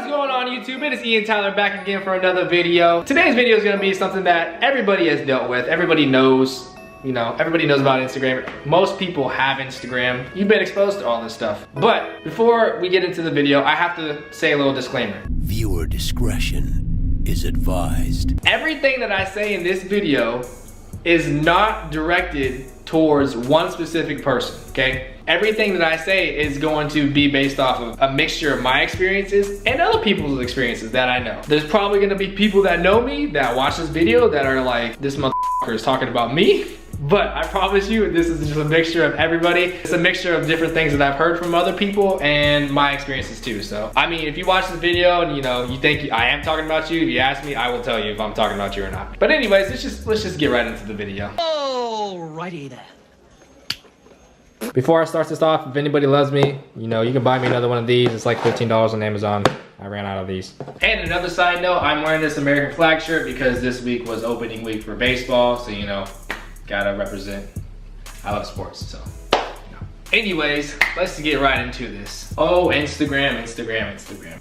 going on YouTube? It is Ian Tyler back again for another video. Today's video is gonna be something that everybody has dealt with. Everybody knows, you know, everybody knows about Instagram. Most people have Instagram. You've been exposed to all this stuff. But before we get into the video, I have to say a little disclaimer. Viewer discretion is advised. Everything that I say in this video is not directed towards one specific person, okay? Everything that I say is going to be based off of a mixture of my experiences and other people's experiences that I know. There's probably gonna be people that know me that watch this video that are like, this motherfucker is talking about me. But I promise you, this is just a mixture of everybody. It's a mixture of different things that I've heard from other people and my experiences too. So, I mean, if you watch this video and you know, you think I am talking about you, if you ask me, I will tell you if I'm talking about you or not. But anyways, let's just get right into the video. Alrighty then. Before I start this off, if anybody loves me, you know, you can buy me another one of these. It's like $15 on Amazon. I ran out of these. And another side note, I'm wearing this American flag shirt because this week was opening week for baseball. So, you know, gotta represent. I love sports, so. Anyways, let's get right into this. Oh, Instagram.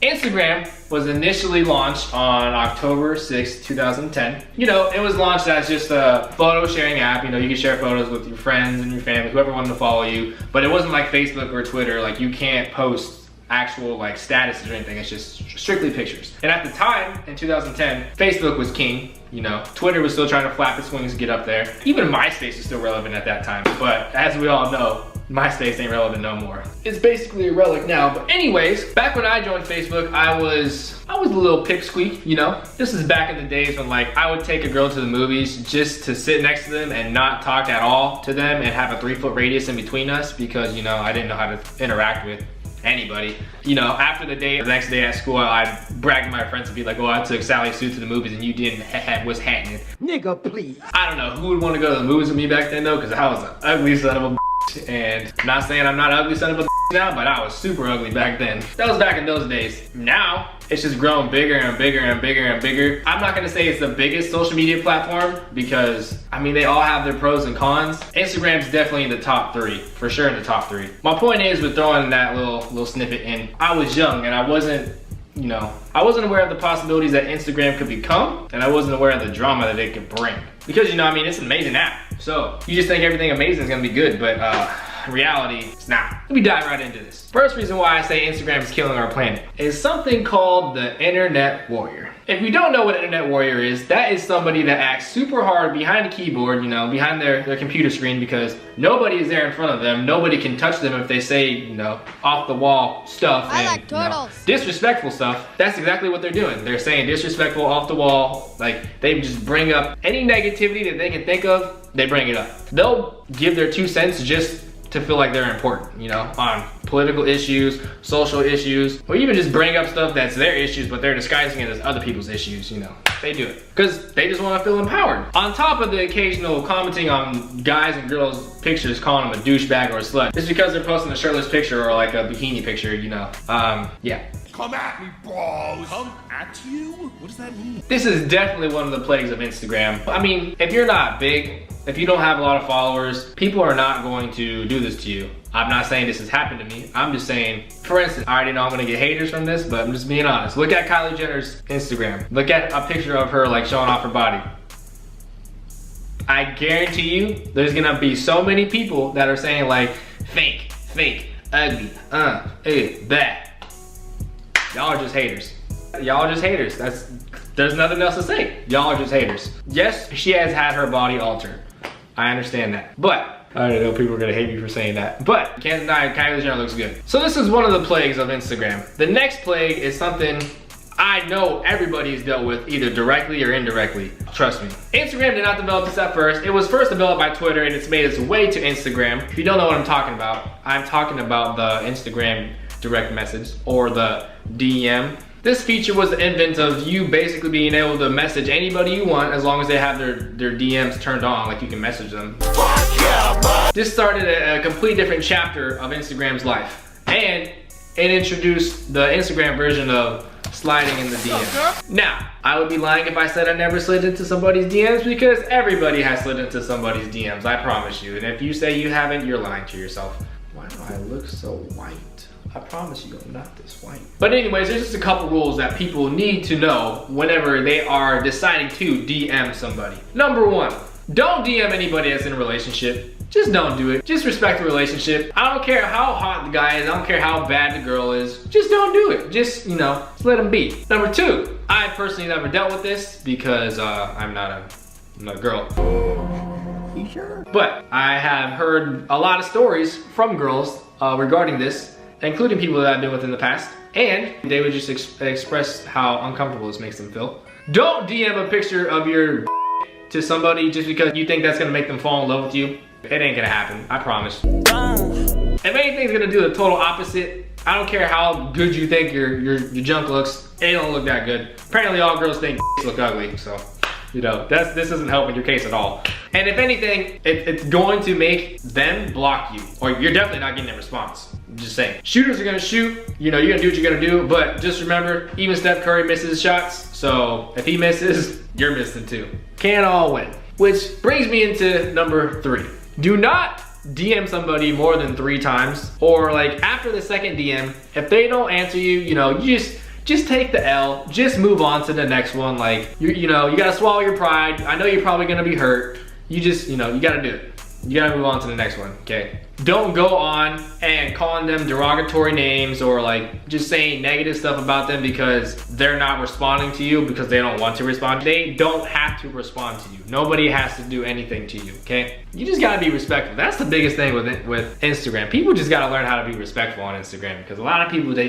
Instagram was initially launched on October 6, 2010. You know, it was launched as just a photo sharing app. You know, you can share photos with your friends and your family, whoever wanted to follow you. But it wasn't like Facebook or Twitter. Like, you can't post actual like statuses or anything. It's just strictly pictures. And at the time, in 2010, Facebook was king. You know, Twitter was still trying to flap its wings and get up there. Even MySpace was still relevant at that time. But as we all know, MySpace ain't relevant no more. It's basically a relic now. But anyways, back when I joined Facebook, I was a little pipsqueak, you know? This is back in the days when like I would take a girl to the movies just to sit next to them and not talk at all to them and have a 3-foot radius in between us because, you know, I didn't know how to interact with anybody. You know, after the next day at school, I'd brag to my friends and be like, oh, I took Sally Sue to the movies and you didn't. What's happening? Nigga, please. I don't know who would want to go to the movies with me back then though, because I was an ugly son of a and I'm not saying I'm not an ugly son of a now, but I was super ugly back then. That was back in those days. Now, it's just grown bigger and bigger and bigger and bigger. I'm not gonna say it's the biggest social media platform because, I mean, they all have their pros and cons. Instagram's definitely in the top 3, for sure in the top 3. My point is with throwing that little snippet in, I was young and I wasn't, you know, I wasn't aware of the possibilities that Instagram could become, and I wasn't aware of the drama that it could bring. Because, you know, I mean, it's an amazing app. So, you just think everything amazing is gonna be good, but in reality, it's not. Let me dive right into this. First reason why I say Instagram is killing our planet is something called the internet warrior. If you don't know what an internet warrior is, that is somebody that acts super hard behind a keyboard, you know, behind their computer screen because nobody is there in front of them. Nobody can touch them if they say, you know, off the wall stuff and like turtles. You know, disrespectful stuff. That's exactly what they're doing. They're saying disrespectful, off the wall, like they just bring up any negativity that they can think of, they bring it up. They'll give their 2 cents just to feel like they're important, you know, on political issues, social issues, or even just bring up stuff that's their issues, but they're disguising it as other people's issues, you know. They do it because they just want to feel empowered. On top of the occasional commenting on guys and girls' pictures, calling them a douchebag or a slut, it's because they're posting a shirtless picture or like a bikini picture, you know. Yeah. Come at me, bros. Come at you? What does that mean? This is definitely one of the plagues of Instagram. I mean, if you're not big, if you don't have a lot of followers, people are not going to do this to you. I'm not saying this has happened to me. I'm just saying, for instance, I already know I'm gonna get haters from this, but I'm just being honest. Look at Kylie Jenner's Instagram. Look at a picture of her like showing off her body. I guarantee you, there's gonna be so many people that are saying like, fake, ugly, that. Y'all are just haters. Y'all are just haters. There's nothing else to say. Y'all are just haters. Yes, she has had her body altered. I understand that. But, I don't know, people are gonna hate me for saying that. But, can't deny Kylie Jenner looks good. So this is one of the plagues of Instagram. The next plague is something I know everybody's dealt with either directly or indirectly. Trust me. Instagram did not develop this at first. It was first developed by Twitter and it's made its way to Instagram. If you don't know what I'm talking about the Instagram direct message or the DM. This feature was the invent of you basically being able to message anybody you want as long as they have their DMs turned on, like you can message them. This started a complete different chapter of Instagram's life. And it introduced the Instagram version of sliding in the DMs. Now, I would be lying if I said I never slid into somebody's DMs because everybody has slid into somebody's DMs, I promise you. And if you say you haven't, you're lying to yourself. Why do I look so white? I promise you, I'm not this white. But anyways, there's just a couple rules that people need to know whenever they are deciding to DM somebody. Number 1, don't DM anybody that's in a relationship. Just don't do it. Just respect the relationship. I don't care how hot the guy is. I don't care how bad the girl is. Just don't do it. Just, just let them be. Number 2, I personally never dealt with this because I'm not a girl. You sure? But I have heard a lot of stories from girls regarding this, including people that I've been with in the past, and they would just express how uncomfortable this makes them feel. Don't DM a picture of your to somebody just because you think that's gonna make them fall in love with you. It ain't gonna happen, I promise. If anything's gonna do the total opposite, I don't care how good you think your junk looks, it don't look that good. Apparently all girls think look ugly, so this isn't helping your case at all. And if anything, it's going to make them block you, or you're definitely not getting a response. I'm just saying. Shooters are gonna shoot, you're gonna do what you're gonna do, but just remember, even Steph Curry misses shots, so if he misses, you're missing too. Can't all win. Which brings me into number 3. Do not DM somebody more than 3 times, or like after the second DM, if they don't answer you, you just take the L, just move on to the next one. Like, you gotta swallow your pride. I know you're probably gonna be hurt. You just, you gotta do it. You gotta move on to the next one, okay? Don't go on and calling them derogatory names or like just saying negative stuff about them because they're not responding to you because they don't want to respond. They don't have to respond to you. Nobody has to do anything to you, okay? You just gotta be respectful. That's the biggest thing with Instagram. People just gotta learn how to be respectful on Instagram because a lot of people, they're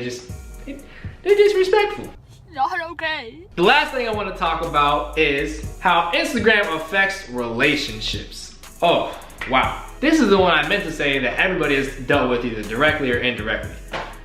disrespectful. Not okay. The last thing I want to talk about is how Instagram affects relationships. Oh, wow. This is the one I meant to say that everybody has dealt with either directly or indirectly.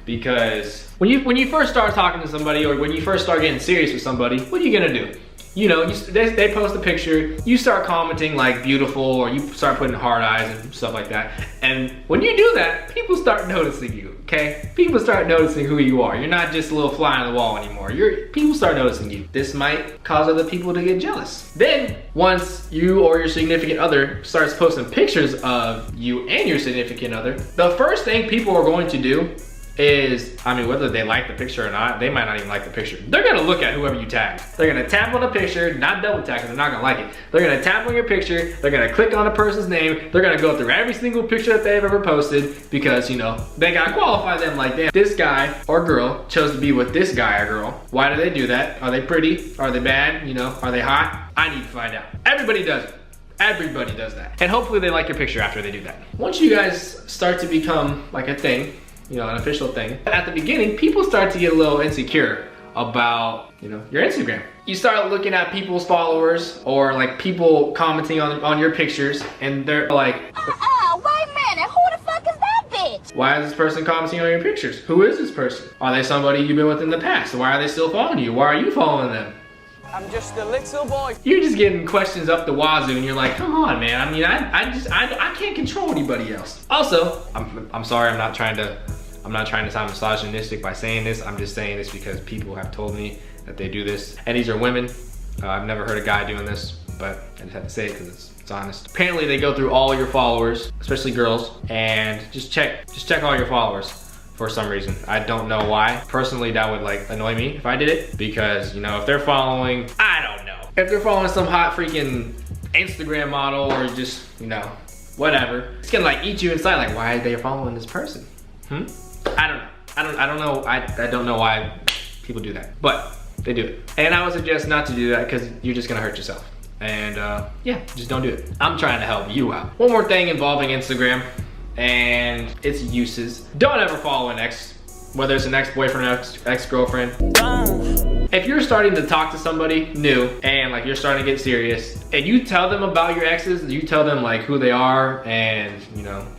Because when you first start talking to somebody or when you first start getting serious with somebody, what are you gonna do? They post a picture, you start commenting like beautiful, or you start putting heart eyes and stuff like that. And when you do that, people start noticing you, okay? People start noticing who you are. You're not just a little fly on the wall anymore. People start noticing you. This might cause other people to get jealous. Then, once you or your significant other starts posting pictures of you and your significant other, the first thing people are going to do is, whether they like the picture or not, they might not even like the picture. They're gonna look at whoever you tag. They're gonna tap on the picture, not double tap because they're not gonna like it. They're gonna tap on your picture, they're gonna click on the person's name, they're gonna go through every single picture that they've ever posted because, they gotta qualify them like, damn, this guy or girl chose to be with this guy or girl. Why do they do that? Are they pretty? Are they bad? Are they hot? I need to find out. Everybody does it. Everybody does that. And hopefully they like your picture after they do that. Once you guys start to become like a thing, an official thing. At the beginning, people start to get a little insecure about, your Instagram. You start looking at people's followers or like people commenting on your pictures and they're like, wait a minute, who the fuck is that bitch? why is this person commenting on your pictures? Who is this person? Are they somebody you've been with in the past? Why are they still following you? Why are you following them? I'm just a little boy. You're just getting questions up the wazoo and you're like, come on, man. I can't control anybody else. Also, I'm sorry, I'm not trying to sound misogynistic by saying this. I'm just saying this because people have told me that they do this. And these are women. I've never heard a guy doing this, but I just have to say it because it's honest. Apparently they go through all your followers, especially girls, and just check all your followers for some reason. I don't know why. Personally, that would like annoy me if I did it because, if they're following, I don't know. If they're following some hot freaking Instagram model or just, whatever, it's gonna like eat you inside. Like, why are they following this person? I don't know. I don't know why people do that, but they do it. And I would suggest not to do that because you're just gonna hurt yourself. And yeah, just don't do it. I'm trying to help you out. One more thing involving Instagram and its uses. Don't ever follow an ex, whether it's an ex-boyfriend or ex-girlfriend. If you're starting to talk to somebody new and like you're starting to get serious and you tell them about your exes, you tell them like who they are and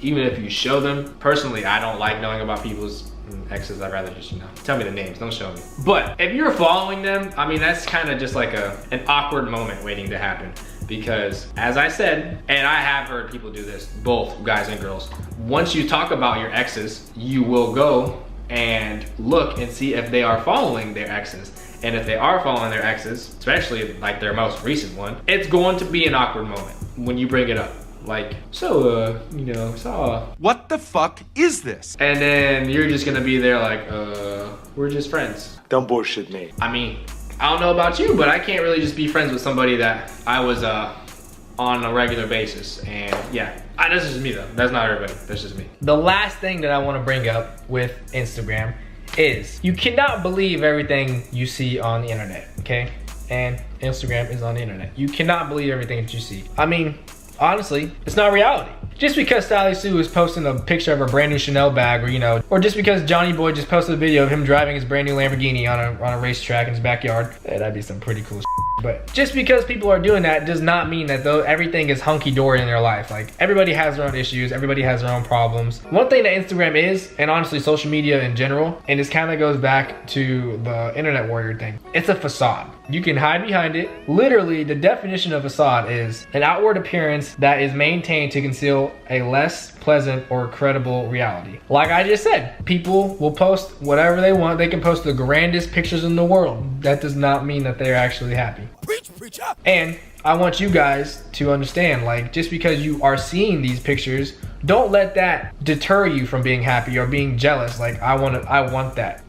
even if you show them, personally I don't like knowing about people's exes. I'd rather just tell me the names, don't show me. But if you're following them, that's kind of just like an awkward moment waiting to happen because as I said, and I have heard people do this, both guys and girls, once you talk about your exes, you will go and look and see if they are following their exes. And if they are following their exes, especially like their most recent one, it's going to be an awkward moment when you bring it up. like, so, you know, saw. What the fuck is this? And then you're just gonna be there like, we're just friends. Don't bullshit me. I mean, I don't know about you, but I can't really just be friends with somebody that I was on a regular basis. And yeah, that's just me though. That's not everybody, that's just me. The last thing that I wanna bring up with Instagram is you cannot believe everything you see on the internet, okay? And Instagram is on the internet. You cannot believe everything that you see. I mean, honestly, it's not reality. Just because Sally Sue is posting a picture of her brand new Chanel bag, or you know, or just because Johnny Boy just posted a video of him driving his brand new Lamborghini on a racetrack in his backyard, that'd be some pretty cool shit. But just because people are doing that does not mean that everything is hunky-dory in their life. Like, everybody has their own issues, everybody has their own problems. One thing that Instagram is, and honestly social media in general, and this kind of goes back to the internet warrior thing, it's a facade. You can hide behind it. Literally, the definition of facade is an outward appearance that is maintained to conceal a less pleasant or credible reality. Like I just said, people will post whatever they want. They can post the grandest pictures in the world. That does not mean that they're actually happy. And I want you guys to understand, like, just because you are seeing these pictures, don't let that deter you from being happy or being jealous. Like, I want that.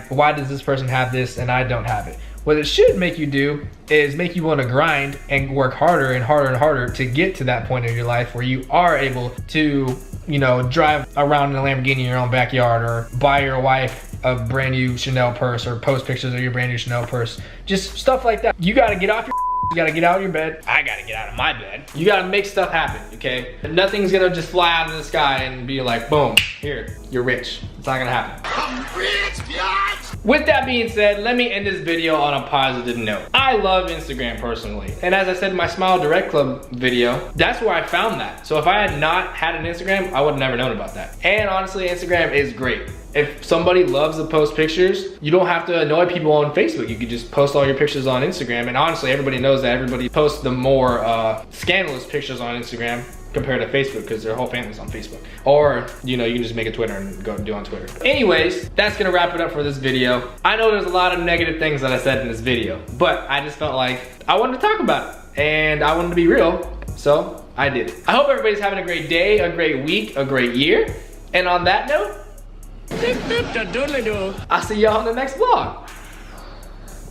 Why does this person have this and I don't have it? What it should make you do is make you want to grind and work harder and harder and harder to get to that point in your life where you are able to, you know, drive around in a Lamborghini in your own backyard, or buy your wife a brand new Chanel purse, or post pictures of your brand new Chanel purse. Just stuff like that. You gotta get off your you gotta get out of your bed. I gotta get out of my bed. You gotta make stuff happen, okay? Nothing's gonna just fly out of the sky and be like, boom, here, you're rich. It's not gonna happen. I'm rich, bitch! With that being said, let me end this video on a positive note. I love Instagram personally. And as I said in my Smile Direct Club video, that's where I found that. So if I had not had an Instagram, I would have never known about that. And honestly, Instagram is great. If somebody loves to post pictures, you don't have to annoy people on Facebook. You can just post all your pictures on Instagram. And honestly, everybody knows that everybody posts the more scandalous pictures on Instagram compared to Facebook, because their whole family's on Facebook. Or, you know, you can just make a Twitter and go do on Twitter. Anyways, that's gonna wrap it up for this video. I know there's a lot of negative things that I said in this video, but I just felt like I wanted to talk about it and I wanted to be real, so I did it. I hope everybody's having a great day, a great week, a great year. And on that note, I'll see y'all in the next vlog.